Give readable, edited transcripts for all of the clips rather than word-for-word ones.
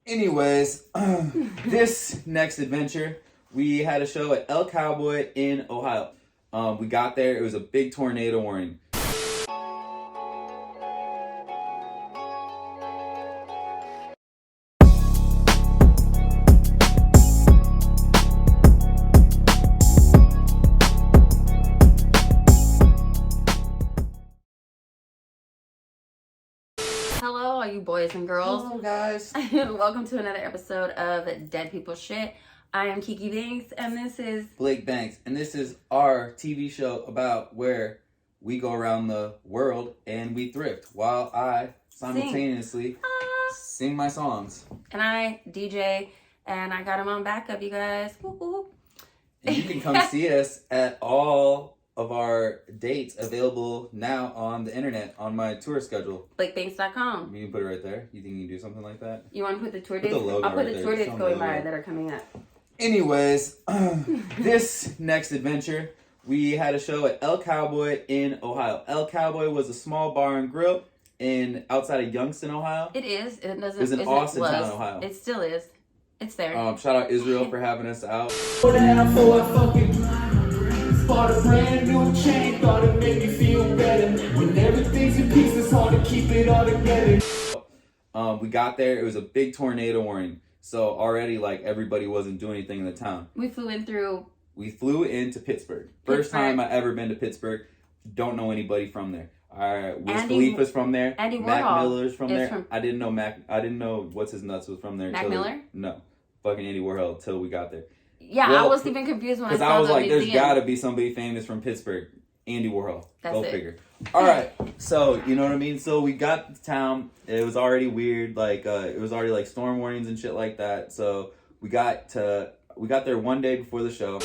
Anyways, this next adventure, we had a show at El Cowboy in Ohio. We got there, it was a big tornado warning. Hello, all you boys and girls. Hello, guys. Welcome to another episode of Dead People Shit. I am Kiki Banks, and this is Blake Banks, and this is our TV show about where we go around the world and we thrift while I simultaneously sing my songs. And I DJ, and I got him on backup, you guys. Woo-hoo. And you can come see us at all of our dates available now on the internet on my tour schedule. BlakeBanks.com. You can put it right there. You think you can do something like that? You want to put the tour Put dates? the logo I'll put right the tour there. dates going by that are coming up. Anyways, this next adventure, we had a show at El Cowboy in Ohio. El Cowboy was a small bar and grill outside of Youngstown, Ohio. It is. It doesn't. It's in Austintown, Ohio. It still is. It's there. Shout out Israel for having us out. Bought a brand new chain, thought it made me feel better. When everything's in pieces, hard to keep it all together. We got there, it was a big tornado warning. So already, like, everybody wasn't doing anything in the town. We flew into Pittsburgh. First time I ever been to Pittsburgh. Don't know anybody from there. Wiz Khalifa's from there. Andy Warhol. Mac Miller's from there. I didn't know what's his nuts was from there. Mac Miller? No. Fucking Andy Warhol till we got there. Yeah, well, I was even confused when I saw because I was like, museum. there's got to be somebody famous from Pittsburgh. Andy Warhol. Go figure. All right. So, you know what I mean? So we got to town. It was already weird. Like, it was already like storm warnings and shit like that. So we got there one day before the show.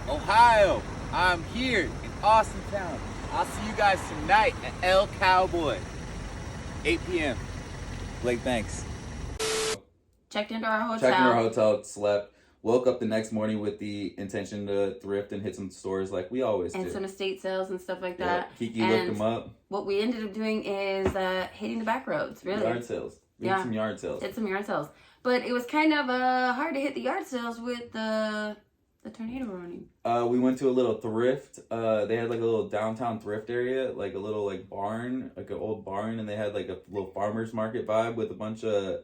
Ohio, I'm here in Austintown. I'll see you guys tonight at El Cowboy, 8 p.m. Blake Banks. Checked into our hotel. Slept. Woke up the next morning with the intention to thrift and hit some stores like we always do. And some estate sales and stuff like that. Yeah. Kiki looked them up. What we ended up doing is hitting the back roads, really. Yard sales. We did some yard sales. Did some yard sales. But it was kind of hard to hit the yard sales with the tornado warning. We went to a little thrift. They had like a little downtown thrift area, like a little like barn, like an old barn, and they had like a little farmer's market vibe with a bunch of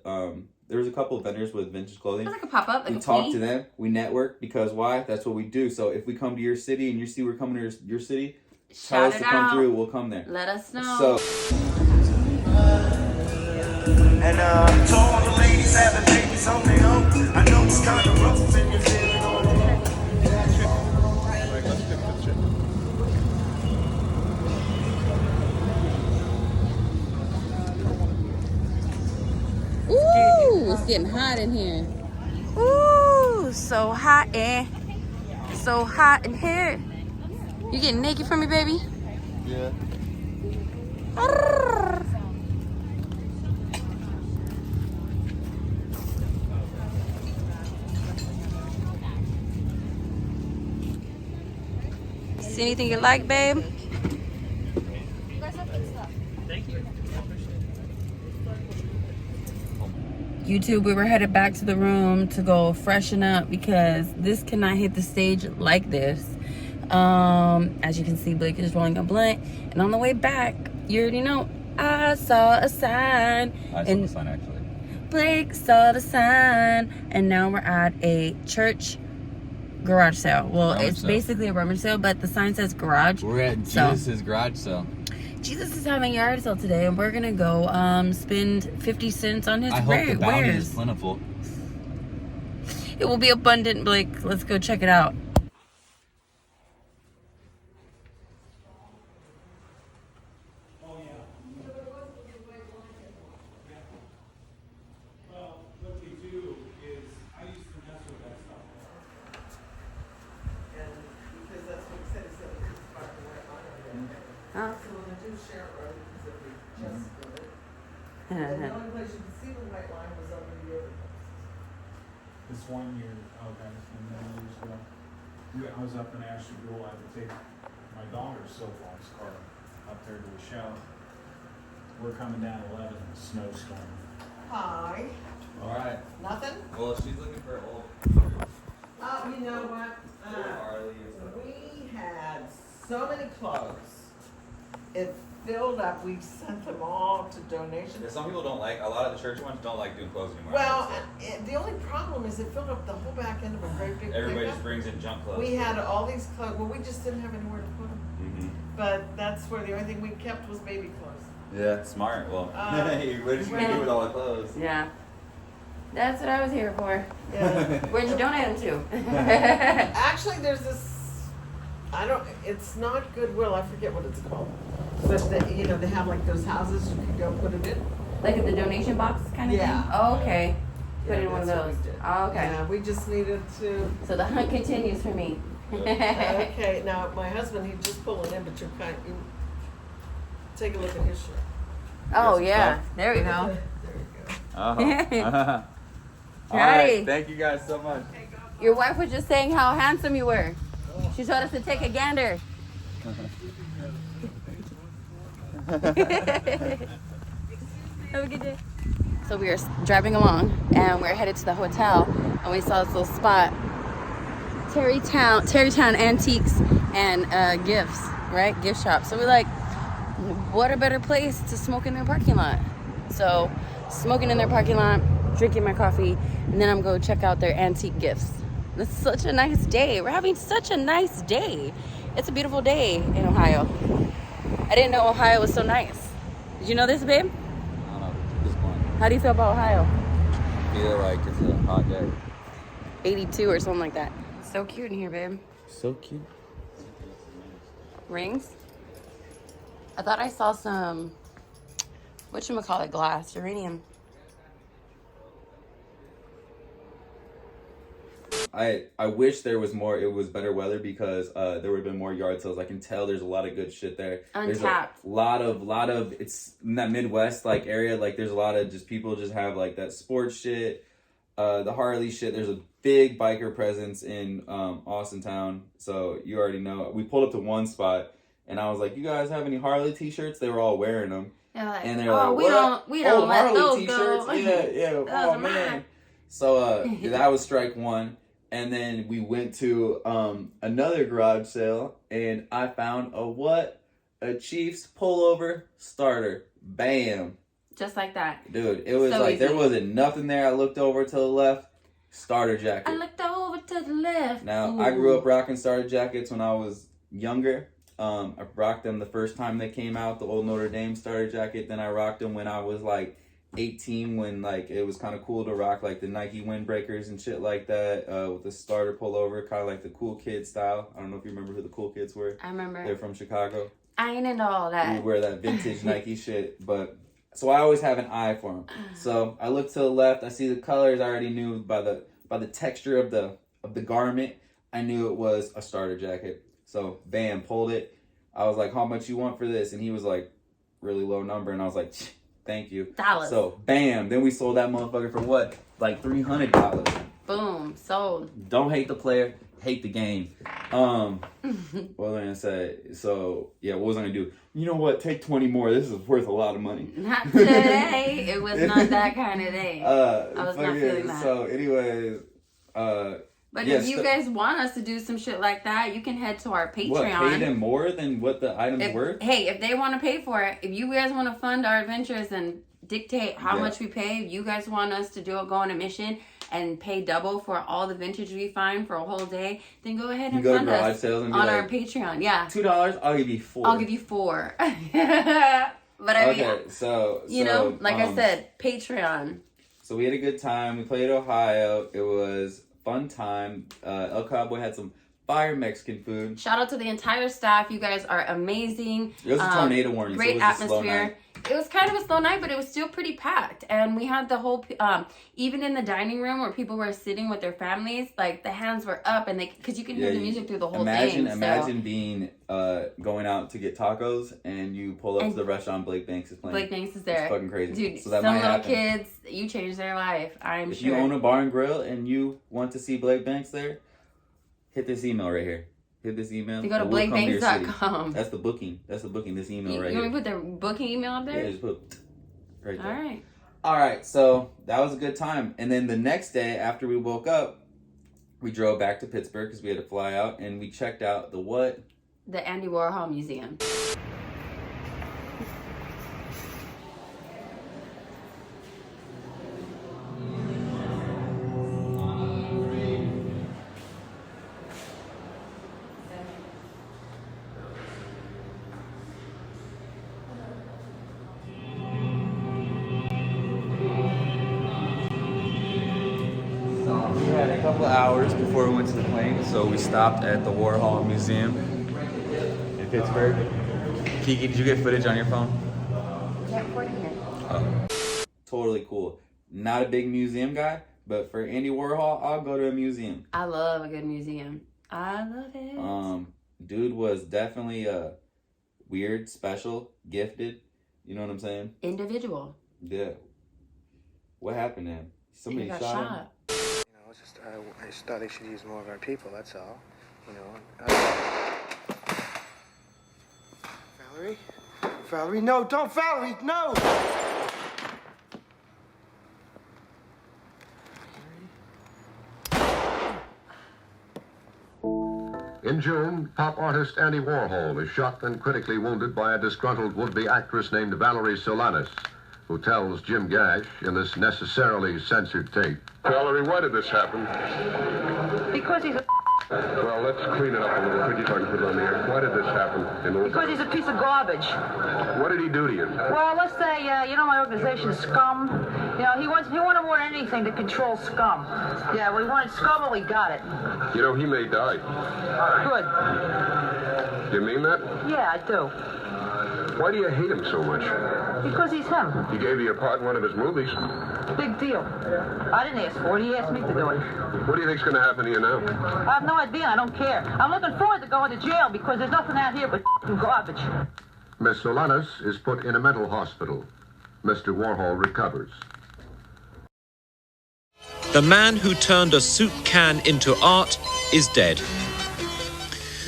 there was a couple of vendors with vintage clothing. It was like a pop-up. We talked to them. We network because why? That's what we do. So if we come to your city and you see we're coming to your city, tell us to come through. We'll come there. Let us know. So. And to all the ladies having babies on their own, I know it's kind of rough and you're feeling all alone. Ooh, it's getting hot in here. Ooh, so hot in here. You getting naked for me, baby? Yeah. See anything you like, babe? YouTube, we were headed back to the room to go freshen up because this cannot hit the stage like this. As you can see, Blake is rolling a blunt, and on the way back, you already know, I saw a sign. I saw the sign, actually. Blake saw the sign, and now we're at a church garage sale. Well, it's basically a rummage sale, but the sign says garage. We're at Jesus' garage sale. Jesus is having a yard sale today, and we're gonna go spend 50 cents on his I hope the bounty wares. is plentiful. It will be abundant, Blake. Let's go check it out. Huh? So when they do share it, right, because if we just do it. And the only place you can see the white line was over the other place. This 1 year, okay, many years ago, I was up in Asheville. I had to take my daughter's cell phone's car up there to a show. We're coming down 11 in a snowstorm. Hi. All right. Nothing? Well, she's looking for old. Oh, you know what? Harley or something. We had so many clothes. It filled up. We sent them all to donations. Yeah, some people don't like, a lot of the church ones don't like doing clothes anymore. Well, the only problem is it filled up the whole back end of a great big Everybody pickup. just brings in junk clothes. We had all these clothes. Well, we just didn't have anywhere to put them. Mm-hmm. But that's where the only thing we kept was baby clothes. Yeah, smart. Well, what did you do with all the clothes? Yeah. That's what I was here for. Yeah. Where'd you donate them to? Actually, there's this. It's not Goodwill. I forget what it's called. But they have like those houses you can go put it in. Like at the donation box kind of Yeah. thing? Oh, okay. Put it in one of that's what those. we did. Oh, okay. Yeah, we just needed to. So the hunt continues for me. Okay, now my husband, he just pulling in, but you take a look at his shirt. Oh, Yes, yeah. huh? There we go. There you go. Uh-huh. All Right. right. Thank you guys so much. Your wife was just saying how handsome you were. She told us to take a gander. Have a good day. So we were driving along and we are headed to the hotel and we saw this little spot, Terrytown Antiques and Gifts, right? Gift shop. So we're like, what a better place to smoke in their parking lot. So smoking in their parking lot, drinking my coffee, and then I'm going to check out their antique gifts. It's such a nice day. We're having such a nice day. It's a beautiful day in Ohio. I didn't know Ohio was so nice. Did you know this, babe? I don't know at this point. How do you feel about Ohio? I feel like it's a hot day. 82 or something like that. So cute in here, babe. So cute. Rings. I thought I saw some, whatchamacallit, glass, uranium. I wish there was more. It was better weather because there would have been more yard sales. I can tell there's a lot of good shit there. Untapped. There's a lot of it's in that Midwest like area. Like there's a lot of just people just have like that sports shit, the Harley shit. There's a big biker presence in Austintown. So you already know. We pulled up to one spot and I was like, "You guys have any Harley t-shirts?" They were all wearing them. They're like, And they're like, we "What? don't let Harley those t-shirts? go." Yeah. Those Oh are man. mine. So that was strike one. And then we went to another garage sale, and I found a Chiefs pullover starter. Bam, Just like that. dude! It was So like easy. there wasn't nothing there. I looked over to the left, starter jacket. I looked over to the left. Now Ooh. I grew up rocking starter jackets when I was younger. I rocked them the first time they came out, the old Notre Dame starter jacket. Then I rocked them when I was like 18, when like it was kind of cool to rock like the Nike windbreakers and shit like that, with the starter pullover, kind of like the cool kid style. I don't know if you remember who the cool kids were. I remember. They're from Chicago. I ain't into all We that. wear that vintage Nike shit, but so I always have an eye for them. So I look to the left, I see the colors. I already knew by the texture of the garment, I knew it was a starter jacket. So bam, pulled it. I was like, "How much you want for this?" And he was like, really low number, and I was like, "Thank you." Dollars. So bam, then we sold that motherfucker for what? Like $300. Boom. Sold. Don't hate the player, hate the game. What was I gonna say? So yeah, what was I gonna do? You know what? Take 20 more. This is worth a lot of money. Not today. It was not that kind of day. I was not feeling that. So anyways, But yes, if you guys want us to do some shit like that, you can head to our Patreon. what, pay them more than what the item's worth? Hey, if they want to pay for it, if you guys want to fund our adventures and dictate how much we pay, if you guys want us to go on a mission and pay double for all the vintage we find for a whole day, then go ahead and go to fund garage us sales and be on like, our Patreon. Yeah. $2, I'll give you 4. I'll give you 4. But I mean, Okay, so you know, like I said, Patreon. So we had a good time. We played Ohio. It was fun time. El Cowboy had some fire Mexican food. Shout out to the entire staff. You guys are amazing. It was a tornado warning. Great so it was a slow atmosphere. night. It was kind of a slow night, but it was still pretty packed. And we had the whole, even in the dining room where people were sitting with their families, like the hands were up, and because you can hear the music through the whole thing. Imagine being going out to get tacos and you pull up to the restaurant. Blake Banks is playing. Blake Banks is there. It's fucking crazy. Dude, so that some might little happen. kids, you changed their life. I'm If sure. you own a bar and grill and you want to see Blake Banks there, hit this email right here. Hit this email. You go to and we'll come your city. blakebanks.com. That's the booking. This email You right want here. me to put their booking email up there? Yeah, just put right there. All right. All right, so that was a good time. And then the next day after we woke up, we drove back to Pittsburgh because we had to fly out, and we checked out the what? The Andy Warhol Museum. We had a couple of hours before we went to the plane, so we stopped at the Warhol Museum in Pittsburgh. Kiki, did you get footage on your phone? Yeah, recording here. Oh. Totally cool. Not a big museum guy, but for Andy Warhol, I'll go to a museum. I love a good museum. I love it. Dude was definitely weird, special, gifted. You know what I'm saying? Individual. Yeah. What happened to him? Somebody He got shot him? You know, it's just I just thought they should use more of our people. That's all. You know. Valerie, Valerie, no! Don't, Valerie, no! In June, pop artist Andy Warhol was shot and critically wounded by a disgruntled would-be actress named Valerie Solanas, who tells Jim Gash in this necessarily censored tape. Valerie, why did this happen? Because he's a... Well, let's clean it up a little quick so I can put it on the air. Why did this happen? Because he's a piece of garbage. What did he do to you? Well, let's say, you know, my organization, Scum. You know, he wanted more than anything to control Scum. Yeah, we wanted Scum and we got it. You know, he may die. Good. You mean that? Yeah, I do. Why do you hate him so much? Because he's him. He gave you a part in one of his movies. Big deal. I didn't ask for it. He asked me to do it. What do you think's going to happen to you now? I have no idea. I don't care. I'm looking forward to going to jail because there's nothing out here but garbage. Miss Solanas is put in a mental hospital. Mr. Warhol recovers. The man who turned a soup can into art is dead.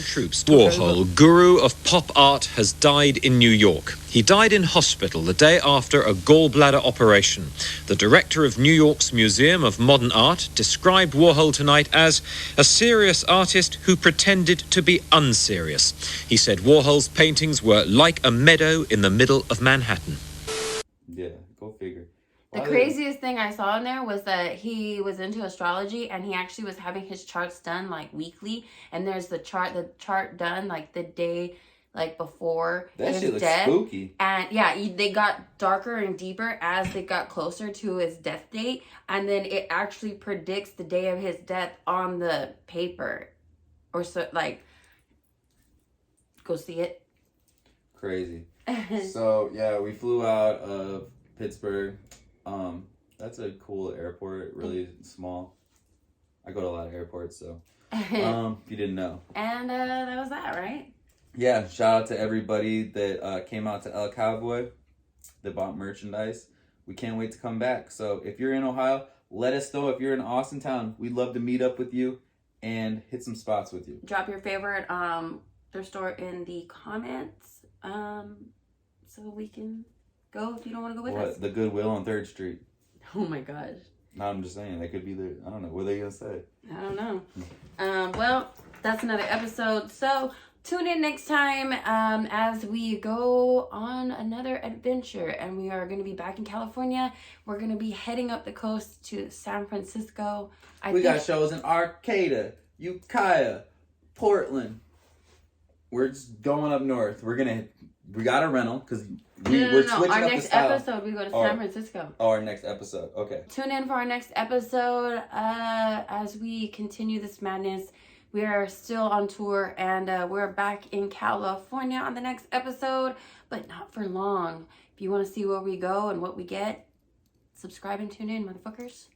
Troops. Warhol, guru of pop art, has died in New York. He died in hospital the day after a gallbladder operation. The director of New York's Museum of Modern Art described Warhol tonight as a serious artist who pretended to be unserious. He said Warhol's paintings were like a meadow in the middle of Manhattan. Yeah, go figure. The craziest thing I saw in there was that he was into astrology and he actually was having his charts done like weekly. And there's the chart done like the day like before that his shit looks death. Spooky. And yeah, they got darker and deeper as they got closer to his death date. And then it actually predicts the day of his death on the paper. Or so like, go see it. Crazy. So yeah, we flew out of Pittsburgh. That's a cool airport, really small. I go to a lot of airports, so if you didn't know. And that was that, right? Yeah, shout out to everybody that came out to El Cowboy, that bought merchandise. We can't wait to come back. So if you're in Ohio, let us know. If you're in Austin town, we'd love to meet up with you and hit some spots with you. Drop your favorite thrift store in the comments so we can go if you don't want to go with us. The Goodwill on 3rd Street. Oh my gosh. No, I'm just saying, that could be I don't know. What are they going to say? I don't know. Well, that's another episode. So tune in next time as we go on another adventure. And we are going to be back in California. We're going to be heading up the coast to San Francisco. We got shows in Arcata, Ukiah, Portland. We're just going up north. We got a rental because we're switching our up next the style. episode we go to San Francisco. Our next episode. Okay. Tune in for our next episode as we continue this madness. We are still on tour and we're back in California on the next episode, but not for long. If you want to see where we go and what we get, subscribe and tune in, motherfuckers.